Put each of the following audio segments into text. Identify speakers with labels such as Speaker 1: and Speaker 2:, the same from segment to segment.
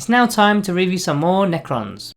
Speaker 1: It's now time to review some more Necrons.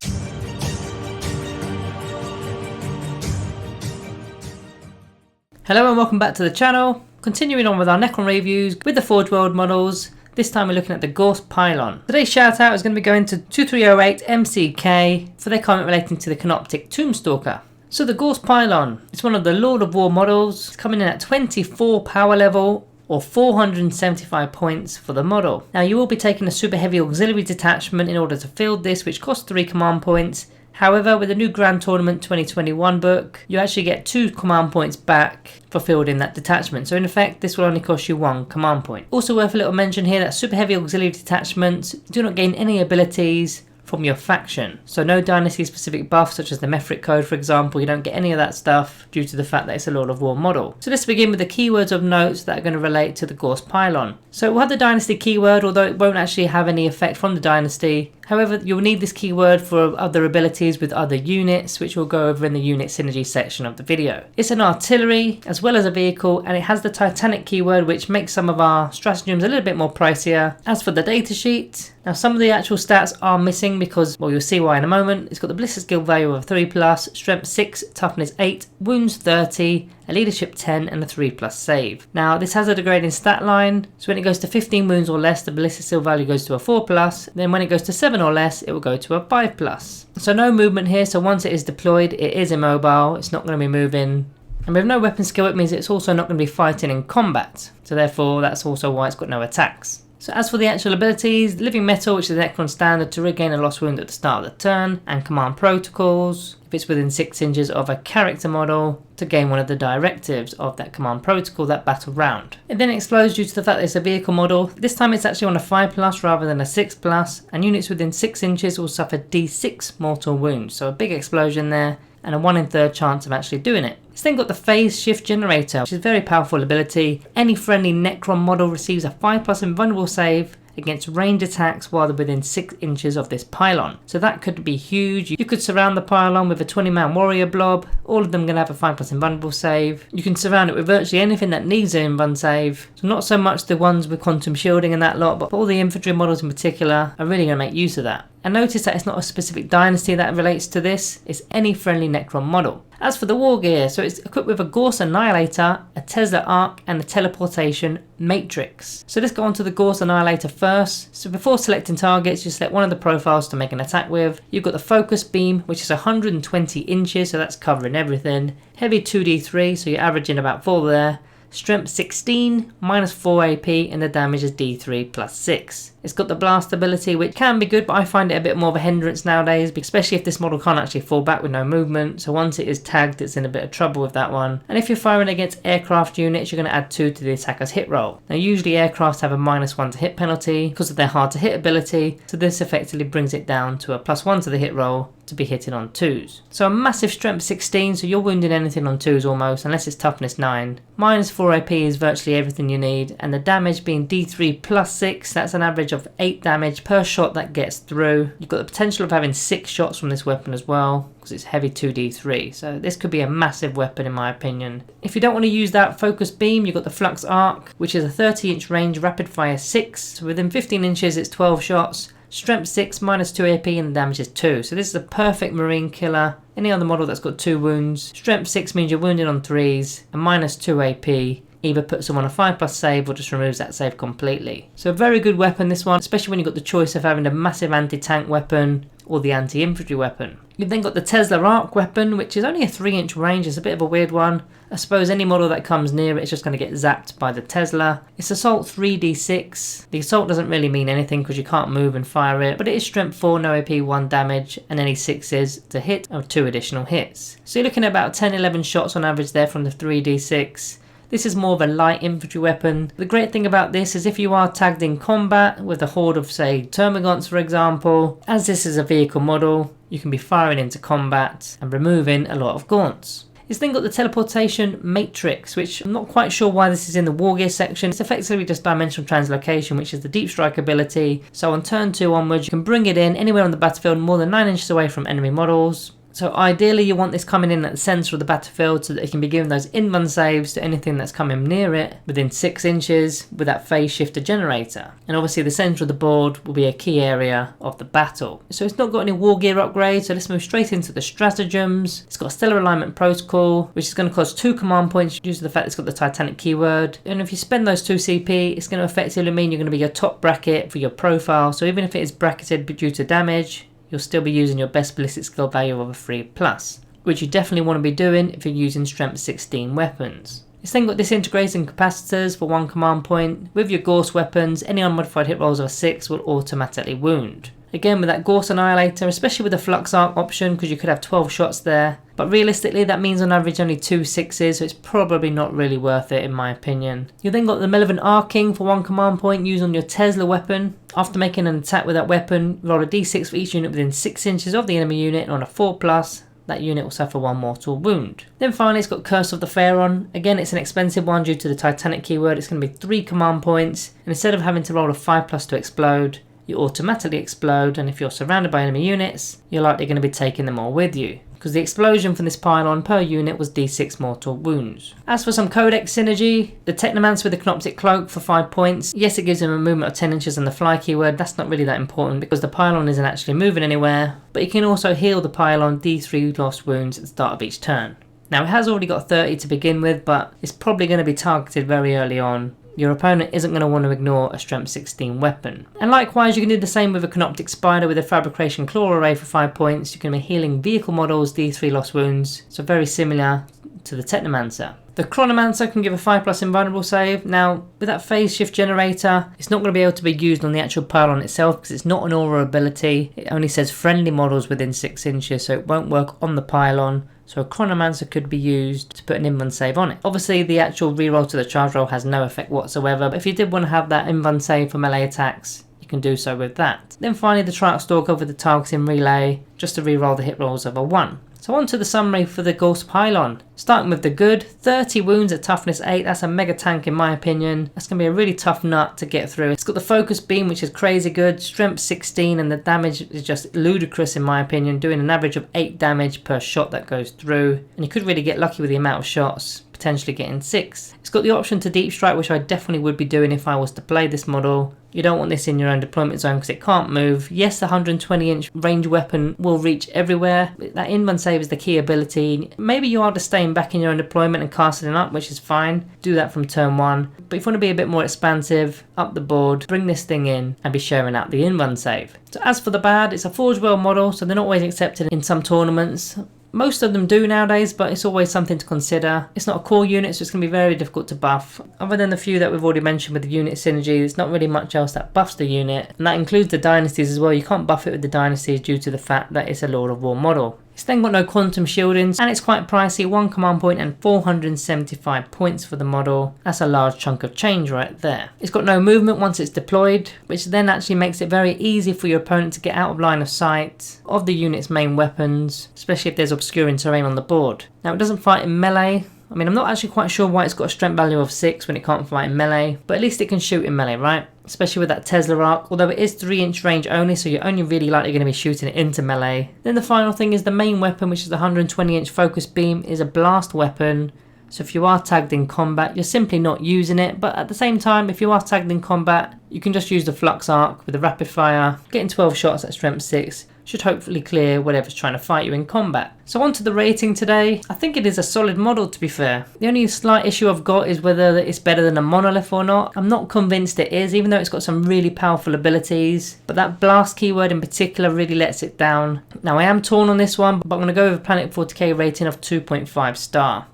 Speaker 1: Hello and welcome back to the channel. Continuing on with our Necron reviews with the Forgeworld models. This time we're looking at the Gauss Pylon. Today's shout out is going to be going to 2308 MCK for their comment relating to the Canoptic Tombstalker. So the Gauss Pylon, it's one of the Lord of War models. It's coming in at 24 power level or 475 points for the model. Now you will be taking a super heavy auxiliary detachment in order to field this, which costs 3 command points. However, with the new Grand Tournament 2021 book, you actually get 2 command points back for fielding that detachment. So in effect, this will only cost you 1 command point. Also worth a little mention here that super heavy auxiliary detachments do not gain any abilities from your faction. So no dynasty specific buffs such as the Mephric code, for example. You don't get any of that stuff due to the fact that it's a Lord of War model. So let's begin with the keywords of notes that are going to relate to the Gauss Pylon. So we'll have the dynasty keyword, although it won't actually have any effect from the dynasty. However, you'll need this keyword for other abilities with other units, which we'll go over in the unit synergy section of the video. It's an artillery as well as a vehicle, and it has the Titanic keyword, which makes some of our stratagems a little bit more pricier. As for the datasheet, now some of the actual stats are missing because, well, you'll see why in a moment. It's got the ballistic skill value of 3+, strength 6, toughness 8, wounds 30, a leadership 10 and a 3+ save. Now this has a degrading stat line, so when it goes to 15 wounds or less, the ballistic skill value goes to a 4+, then when it goes to 7 or less, it will go to a 5+. So no movement here, so once it is deployed, it is immobile, it's not going to be moving. And with no weapon skill, it means it's also not going to be fighting in combat, so therefore that's also why it's got no attacks. So as for the actual abilities, Living Metal, which is an Necron standard to regain a lost wound at the start of the turn, and Command Protocols, if it's within 6 inches of a character model, to gain one of the directives of that Command Protocol, that battle round. It then explodes due to the fact that it's a vehicle model. This time it's actually on a 5+ rather than a 6+, and units within 6 inches will suffer D6 mortal wounds, so a big explosion there, and a 1 in 3 chance of actually doing it. It's then got the Phase Shift Generator, which is a very powerful ability. Any friendly Necron model receives a 5+ invulnerable save against ranged attacks while they're within 6 inches of this pylon. So that could be huge. You could surround the pylon with a 20-man warrior blob. All of them going to have a 5+ invulnerable save. You can surround it with virtually anything that needs an invuln save. So not so much the ones with quantum shielding and that lot, but all the infantry models in particular are really going to make use of that. And notice that it's not a specific dynasty that relates to this, it's any friendly Necron model. As for the Wargear, so it's equipped with a Gauss Annihilator, a Tesla Arc and a Teleportation Matrix. So let's go on to the Gauss Annihilator first. So before selecting targets, you select one of the profiles to make an attack with. You've got the Focus Beam, which is 120 inches, so that's covering everything. Heavy 2d3, so you're averaging about 4 there. Strength 16, -4 AP, and the damage is D3 +6. It's got the blast ability, which can be good, but I find it a bit more of a hindrance nowadays, especially if this model can't actually fall back with no movement. So once it is tagged, it's in a bit of trouble with that one. And if you're firing against aircraft units, you're going to add 2 to the attacker's hit roll. Now usually aircraft have a -1 to hit penalty because of their hard to hit ability, so this effectively brings it down to a +1 to the hit roll to be hitting on 2s. So a massive strength 16, so you're wounding anything on 2s almost, unless it's toughness 9. -4 AP is virtually everything you need, and the damage being D3 +6, that's an average of 8 damage per shot that gets through. You've got the potential of having 6 shots from this weapon as well, because it's heavy 2d3, so this could be a massive weapon in my opinion. If you don't want to use that Focus Beam, you've got the Flux Arc, which is a 30-inch range rapid fire 6, so within 15 inches it's 12 shots. Strength 6, -2 AP, and the damage is 2. So this is a perfect marine killer. Any other model that's got 2 wounds. Strength 6 means you're wounded on 3s, and -2 AP either puts them on a 5+ save or just removes that save completely. So a very good weapon this one, especially when you've got the choice of having a massive anti-tank weapon or the anti-infantry weapon. You've then got the Tesla Arc weapon, which is only a 3-inch range. It's a bit of a weird one. I suppose any model that comes near it is just going to get zapped by the Tesla. It's assault 3d6. The assault doesn't really mean anything because you can't move and fire it, but it is strength 4, no AP, 1 damage, and any 6s to hit or 2 additional hits. So you're looking at about 10-11 shots on average there from the 3d6. This is more of a light infantry weapon. The great thing about this is if you are tagged in combat with a horde of, say, termagants for example, as this is a vehicle model, you can be firing into combat and removing a lot of gaunts. It's then got the Teleportation Matrix, which I'm not quite sure why this is in the Wargear section. It's effectively just Dimensional Translocation, which is the Deep Strike ability. So on turn 2 onwards, you can bring it in anywhere on the battlefield more than 9 inches away from enemy models. So ideally you want this coming in at the centre of the battlefield so that it can be given those in-run saves to anything that's coming near it within 6 inches with that phase shifter generator. And obviously the centre of the board will be a key area of the battle. So it's not got any Wargear upgrades, so let's move straight into the Stratagems. It's got a Stellar Alignment Protocol, which is going to cost 2 command points due to the fact it's got the Titanic keyword. And if you spend those 2 CP, it's going to effectively mean you're going to be your top bracket for your profile. So even if it is bracketed due to damage, you'll still be using your best ballistic skill value of a 3+, which you definitely want to be doing if you're using strength 16 weapons. It's then got disintegrating capacitors for 1 command point. With your Gauss weapons, any unmodified hit rolls of a 6 will automatically wound. Again, with that Gauss Annihilator, especially with the Flux Arc option, because you could have 12 shots there. But realistically, that means on average only 2 6s, so it's probably not really worth it in my opinion. You then got the Malevolent Arcing for 1 command point used on your Tesla weapon. After making an attack with that weapon, roll a d6 for each unit within 6 inches of the enemy unit, and on a 4+, that unit will suffer 1 mortal wound. Then finally it's got Curse of the Pharaon. Again, it's an expensive one due to the Titanic keyword. It's going to be 3 command points, and instead of having to roll a 5+ to explode, you automatically explode, and if you're surrounded by enemy units, you're likely going to be taking them all with you, because the explosion from this pylon per unit was d6 mortal wounds. As for some Codex Synergy, the Technomancer with the Canoptic Cloak for 5 points. Yes, it gives him a movement of 10 inches and the fly keyword. That's not really that important because the pylon isn't actually moving anywhere, but you can also heal the pylon d3 lost wounds at the start of each turn. Now it has already got 30 to begin with, but it's probably going to be targeted very early on. Your opponent isn't going to want to ignore a strength 16 weapon. And likewise, you can do the same with a Canoptic Spider with a Fabrication Claw Array for 5 points. You can be healing vehicle models d3 lost wounds, so very similar to the Technomancer. The Chronomancer can give a 5+ invulnerable save. Now, with that phase shift generator, it's not going to be able to be used on the actual pylon itself because it's not an aura ability. It only says friendly models within 6 inches, so it won't work on the pylon. So a Chronomancer could be used to put an invuln save on it. Obviously the actual reroll to the charge roll has no effect whatsoever, but if you did want to have that invuln save for melee attacks, you can do so with that. Then finally the Triarch Stalker with the targeting relay, just to reroll the hit rolls of a 1. So on to the summary for the Gauss Pylon. Starting with the good, 30 wounds at toughness 8, that's a mega tank in my opinion. That's going to be a really tough nut to get through. It's got the focus beam which is crazy good, strength 16, and the damage is just ludicrous in my opinion, doing an average of 8 damage per shot that goes through. And you could really get lucky with the amount of shots, potentially getting 6. It's got the option to deep strike, which I definitely would be doing if I was to play this model. You don't want this in your own deployment zone because it can't move. Yes, the 120-inch range weapon will reach everywhere. That invuln save is the key ability. Maybe you are just staying back in your own deployment and casting it up, which is fine. Do that from turn 1. But if you want to be a bit more expansive, up the board, bring this thing in and be sharing out the invuln save. So as for the bad, it's a Forgeworld model, so they're not always accepted in some tournaments. Most of them do nowadays, but it's always something to consider. It's not a core unit, so it's going to be very difficult to buff. Other than the few that we've already mentioned with the unit synergy, there's not really much else that buffs the unit. And that includes the dynasties as well. You can't buff it with the dynasties due to the fact that it's a Lord of War model. It's then got no quantum shielding, and it's quite pricey, 1 command point and 475 points for the model. That's a large chunk of change right there. It's got no movement once it's deployed, which then actually makes it very easy for your opponent to get out of line of sight of the unit's main weapons, especially if there's obscuring terrain on the board. Now it doesn't fight in melee. I mean, I'm not actually quite sure why it's got a strength value of 6 when it can't fight in melee, but at least it can shoot in melee, right? Especially with that Tesla arc, although it is 3-inch range only, so you're only really likely going to be shooting it into melee. Then the final thing is the main weapon, which is the 120-inch focus beam, is a blast weapon. So if you are tagged in combat, you're simply not using it, but at the same time, if you are tagged in combat, you can just use the flux arc with the rapid fire, getting 12 shots at strength 6. Should hopefully clear whatever's trying to fight you in combat. So on to the rating today. I think it is a solid model, to be fair. The only slight issue I've got is whether it's better than a monolith or not. I'm not convinced it is, even though it's got some really powerful abilities. But that blast keyword in particular really lets it down. Now I am torn on this one, but I'm going to go with a Planet 40k rating of 2.5 star.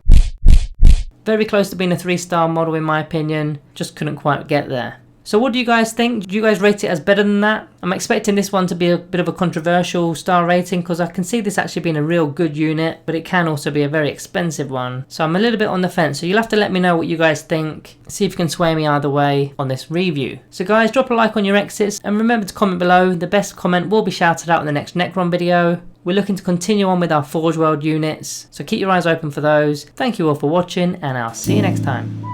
Speaker 1: Very close to being a 3-star model in my opinion. Just couldn't quite get there. So what do you guys think? Do you guys rate it as better than that? I'm expecting this one to be a bit of a controversial star rating because I can see this actually being a real good unit, but it can also be a very expensive one. So I'm a little bit on the fence, so you'll have to let me know what you guys think. See if you can sway me either way on this review. So guys, drop a like on your exits and remember to comment below. The best comment will be shouted out in the next Necron video. We're looking to continue on with our Forgeworld units, so keep your eyes open for those. Thank you all for watching and I'll see you next time.